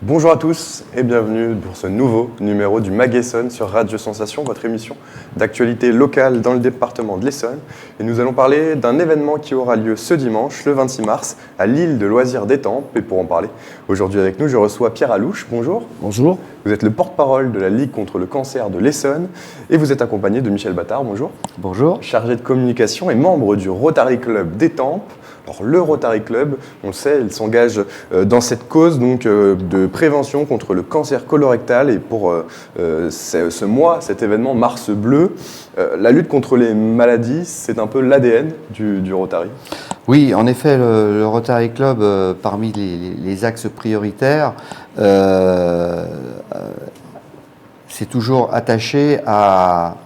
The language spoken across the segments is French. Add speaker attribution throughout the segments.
Speaker 1: Bonjour à tous et bienvenue pour ce nouveau numéro du Mag Essonne sur Radio Sensation, votre émission d'actualité locale dans le département de l'Essonne. Et nous allons parler d'un événement qui aura lieu ce dimanche, le 26 mars, à l'île de loisirs d'Étampes. Et pour en parler, aujourd'hui avec nous, je reçois Pierre Alouche. Bonjour.
Speaker 2: Bonjour.
Speaker 1: Vous êtes le porte-parole de la Ligue contre le cancer de l'Essonne et vous êtes accompagné de Michel Battard. Bonjour.
Speaker 2: Bonjour.
Speaker 1: Chargé de communication et membre du Rotary Club d'Étampes. Alors, le Rotary Club, on le sait, il s'engage dans cette cause donc, de prévention contre le cancer colorectal. Et pour ce mois, cet événement Mars Bleu, la lutte contre les maladies, c'est un peu l'ADN du Rotary.
Speaker 2: Oui, en effet, le Rotary Club, parmi les axes prioritaires, c'est toujours attaché à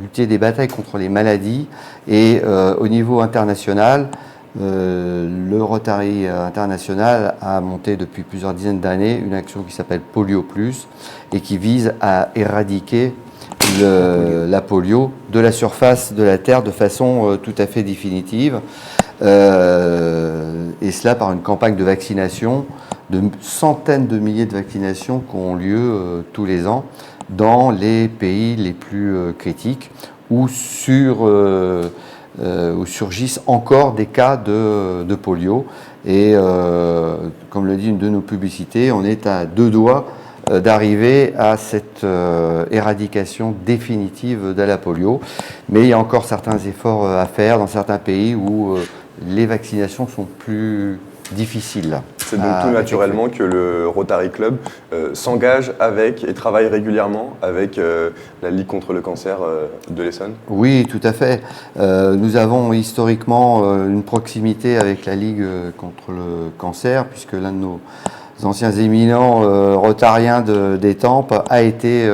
Speaker 2: lutter des batailles contre les maladies. Et au niveau international, le Rotary International a monté depuis plusieurs dizaines d'années une action qui s'appelle Polio Plus et qui vise à éradiquer la polio de la surface de la Terre de façon tout à fait définitive. Et cela par une campagne de vaccination, de centaines de milliers de vaccinations qui ont lieu tous les ans dans les pays les plus critiques où surgissent encore des cas de polio. Et comme le dit une de nos publicités, on est à deux doigts d'arriver à cette éradication définitive de la polio. Mais il y a encore certains efforts à faire dans certains pays où les vaccinations sont plus difficiles.
Speaker 1: C'est donc tout naturellement que le Rotary Club s'engage avec et travaille régulièrement avec la Ligue contre le cancer de l'Essonne.
Speaker 2: Oui, tout à fait. Nous avons historiquement une proximité avec la Ligue contre le cancer, puisque l'un de nos anciens éminents rotariens d'Étampes a été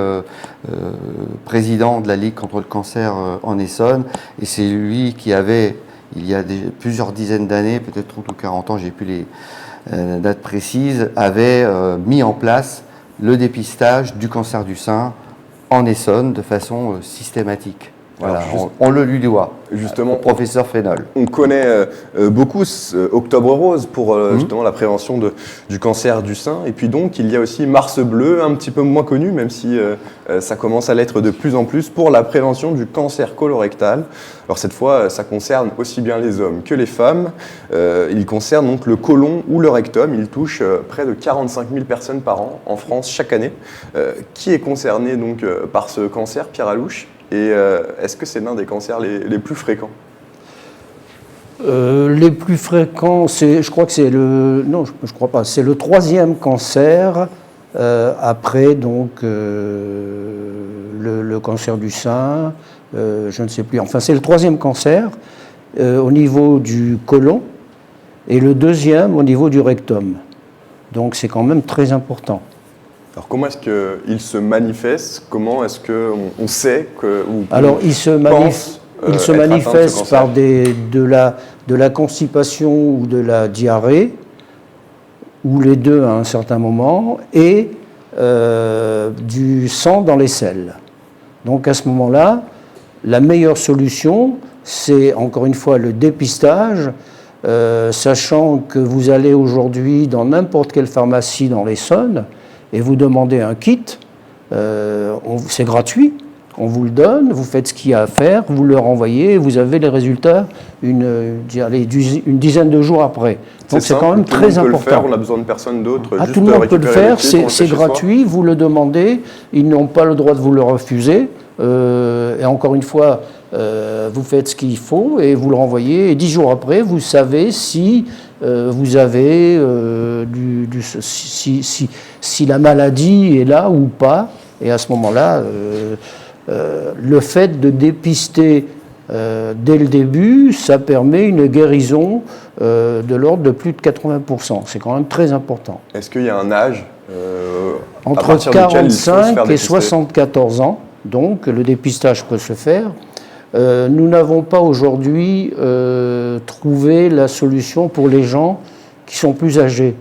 Speaker 2: président de la Ligue contre le cancer en Essonne. Et c'est lui qui avait, il y a plusieurs dizaines d'années, peut-être 30 ou 40 ans, j'ai plus les dates précises, avait mis en place le dépistage du cancer du sein en Essonne de façon systématique. Voilà, on le lui doit,
Speaker 1: justement,
Speaker 2: au professeur Fénol.
Speaker 1: On connaît beaucoup Octobre Rose pour justement la prévention du cancer du sein. Et puis donc, il y a aussi Mars Bleu, un petit peu moins connu, même si ça commence à l'être de plus en plus, pour la prévention du cancer colorectal. Alors cette fois, ça concerne aussi bien les hommes que les femmes. Il concerne donc le côlon ou le rectum. Il touche près de 45 000 personnes par an en France chaque année. Qui est concerné donc par ce cancer, Pierre Alouche ? Et est-ce que c'est l'un des cancers les plus fréquents ?
Speaker 3: Les plus fréquents, je crois que c'est le... Non, je crois pas. C'est le troisième cancer après donc le cancer du sein. Je ne sais plus. Enfin, c'est le troisième cancer au niveau du côlon et le deuxième au niveau du rectum. Donc, c'est quand même très important.
Speaker 1: Alors comment est-ce qu'il se manifeste ? Comment est-ce qu'on sait que...
Speaker 3: Alors il se manifeste par de la constipation ou de la diarrhée, ou les deux à un certain moment, et du sang dans les selles. Donc à ce moment-là, la meilleure solution, c'est encore une fois le dépistage, sachant que vous allez aujourd'hui dans n'importe quelle pharmacie dans l'Essonne, et vous demandez un kit, c'est gratuit, on vous le donne, vous faites ce qu'il y a à faire, vous le renvoyez, et vous avez les résultats une dizaine de jours après. Donc c'est quand même très important.
Speaker 1: On a besoin de personne d'autre.
Speaker 3: Tout le monde peut le faire, c'est gratuit, vous le demandez, ils n'ont pas le droit de vous le refuser, et encore une fois, vous faites ce qu'il faut et vous le renvoyez, et 10 jours après, vous savez si vous avez si la maladie est là ou pas. Et à ce moment-là, le fait de dépister dès le début, ça permet une guérison de l'ordre de plus de 80%. C'est quand même très important.
Speaker 1: Est-ce qu'il y a un âge
Speaker 3: entre 45 et 74 ans, donc le dépistage peut se faire. Nous n'avons pas aujourd'hui trouvé la solution pour les gens qui sont plus âgés.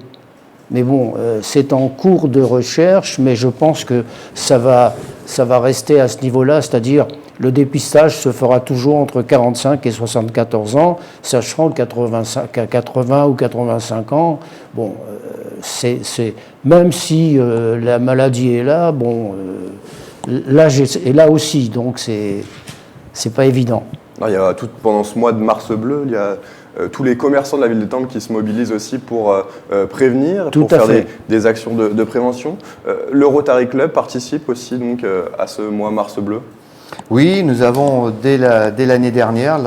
Speaker 3: Mais bon, c'est en cours de recherche, mais je pense que ça va rester à ce niveau-là, c'est-à-dire le dépistage se fera toujours entre 45 et 74 ans, sachant qu'à 80 ou 85 ans, bon, même si la maladie est là, bon, l'âge est là aussi, donc c'est pas évident.
Speaker 1: Alors, il y a pendant ce mois de mars bleu, il y a tous les commerçants de la ville d'Étampes qui se mobilisent aussi pour prévenir, pour faire des actions de prévention. Le Rotary Club participe aussi donc à ce mois mars bleu.
Speaker 2: Oui, nous avons dès l'année dernière,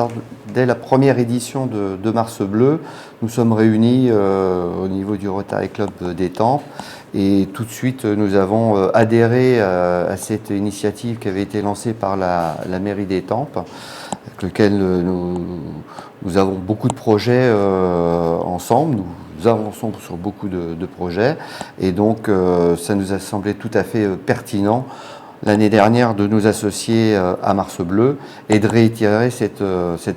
Speaker 2: dès la première édition de Mars Bleu, nous sommes réunis au niveau du Rotary Club d'Étampes et tout de suite nous avons adhéré à cette initiative qui avait été lancée par la mairie d'Étampes, avec lequel nous avons beaucoup de projets ensemble. Nous avançons sur beaucoup de projets et donc ça nous a semblé tout à fait pertinent l'année dernière de nous associer à Mars Bleu et de réitérer cette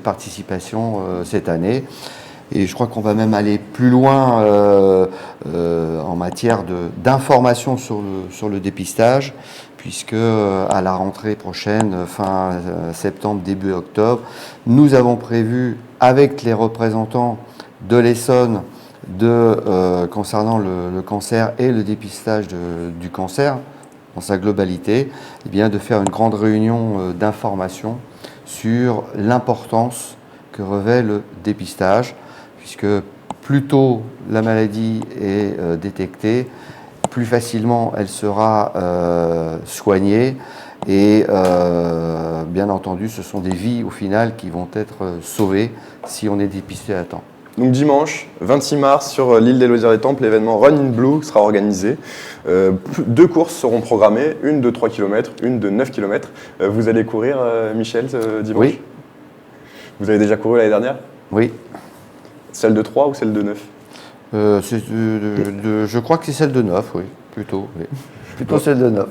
Speaker 2: participation cette année. Et je crois qu'on va même aller plus loin en matière d'information sur le dépistage, puisque à la rentrée prochaine, fin septembre, début octobre, nous avons prévu avec les représentants de l'Essonne concernant le cancer et le dépistage du cancer, dans sa globalité, eh bien, de faire une grande réunion d'information sur l'importance que revêt le dépistage, puisque plus tôt la maladie est détectée, plus facilement elle sera soignée et bien entendu ce sont des vies au final qui vont être sauvées si on est dépisté à temps.
Speaker 1: Donc dimanche 26 mars sur l'île des Loisirs d'Étampes, l'événement Run in Blue sera organisé. 2 courses seront programmées, une de 3 km, une de 9 km. Vous allez courir, Michel, dimanche?
Speaker 2: Oui.
Speaker 1: Vous avez déjà couru l'année dernière?
Speaker 2: Oui.
Speaker 1: Celle de 3 ou celle de 9?
Speaker 2: Je crois que c'est celle de 9, oui, plutôt. Oui. Plutôt celle de 9.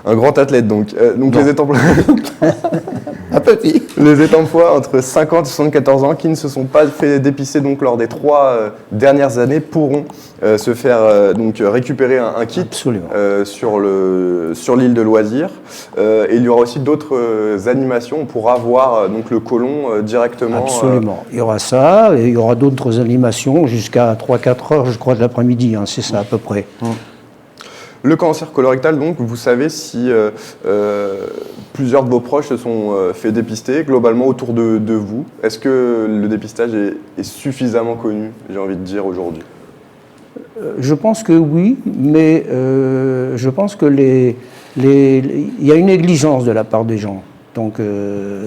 Speaker 1: Un grand athlète donc. Les Étampes...
Speaker 2: Un petit.
Speaker 1: Les Étampois entre 50 et 74 ans qui ne se sont pas fait dépister donc lors des 3 dernières années pourront se faire donc récupérer un kit sur l'île de loisirs. Et il y aura aussi d'autres animations. On pourra voir donc le côlon directement.
Speaker 3: Absolument. Il y aura ça et il y aura d'autres animations jusqu'à 3-4 heures, je crois, de l'après-midi. C'est ça à peu près.
Speaker 1: Le cancer colorectal, donc, vous savez si plusieurs de vos proches se sont fait dépister globalement autour de vous. Est-ce que le dépistage est suffisamment connu, j'ai envie de dire, aujourd'hui?
Speaker 3: Je pense que oui, mais je pense que il y a une négligence de la part des gens. Donc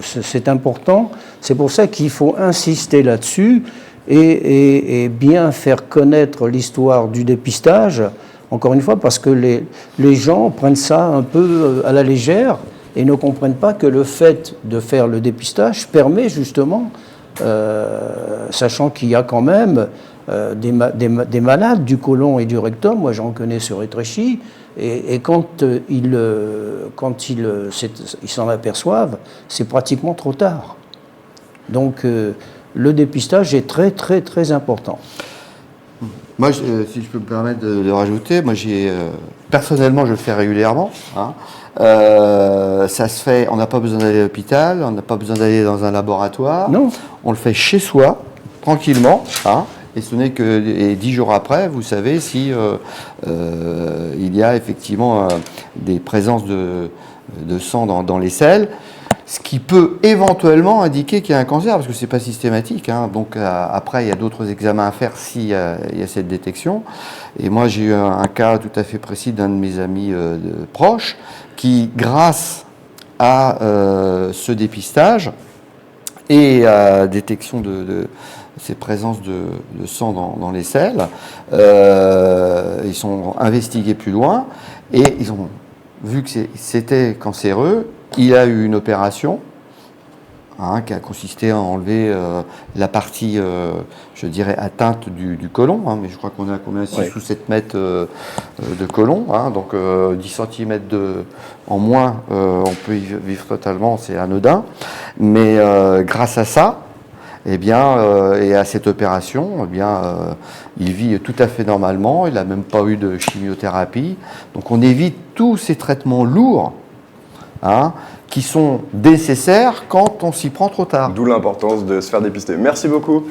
Speaker 3: c'est important. C'est pour ça qu'il faut insister là-dessus et bien faire connaître l'histoire du dépistage. Encore une fois, parce que les gens prennent ça un peu à la légère et ne comprennent pas que le fait de faire le dépistage permet justement, sachant qu'il y a quand même des malades du côlon et du rectum, moi j'en connais sur Étréchy, et quand ils s'en aperçoivent, c'est pratiquement trop tard. Donc le dépistage est très très très important.
Speaker 2: Moi, si je peux me permettre de rajouter, moi personnellement je le fais régulièrement. Ça se fait, on n'a pas besoin d'aller à l'hôpital, on n'a pas besoin d'aller dans un laboratoire.
Speaker 3: Non.
Speaker 2: On le fait chez soi, tranquillement. Et ce n'est que 10 jours après, vous savez si il y a effectivement des présences de sang dans les selles. Ce qui peut éventuellement indiquer qu'il y a un cancer, parce que ce n'est pas systématique. Donc après, il y a d'autres examens à faire s'il y a cette détection. Et moi, j'ai eu un cas tout à fait précis d'un de mes amis proches qui, grâce à ce dépistage et à détection de ces présences de sang dans les selles, ils sont investigués plus loin et ils ont vu que c'était cancéreux. Il a eu une opération qui a consisté à enlever la partie, je dirais, atteinte du côlon. Mais je crois qu'on a combien 6 ou 7 mètres de côlon. Donc 10 cm en moins, on peut y vivre totalement, c'est anodin. Mais grâce à ça, et à cette opération, il vit tout à fait normalement. Il n'a même pas eu de chimiothérapie. Donc on évite tous ces traitements lourds qui sont nécessaires quand on s'y prend trop tard.
Speaker 1: D'où l'importance de se faire dépister. Merci beaucoup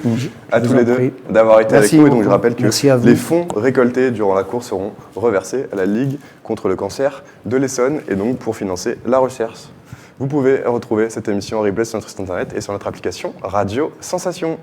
Speaker 1: à tous les deux
Speaker 3: prie.
Speaker 1: d'avoir été avec nous. Et donc je rappelle que
Speaker 3: vous.
Speaker 1: les fonds récoltés durant la course seront reversés à la Ligue contre le cancer de l'Essonne et donc pour financer la recherche. Vous pouvez retrouver cette émission en replay sur notre site internet et sur notre application Radio Sensation.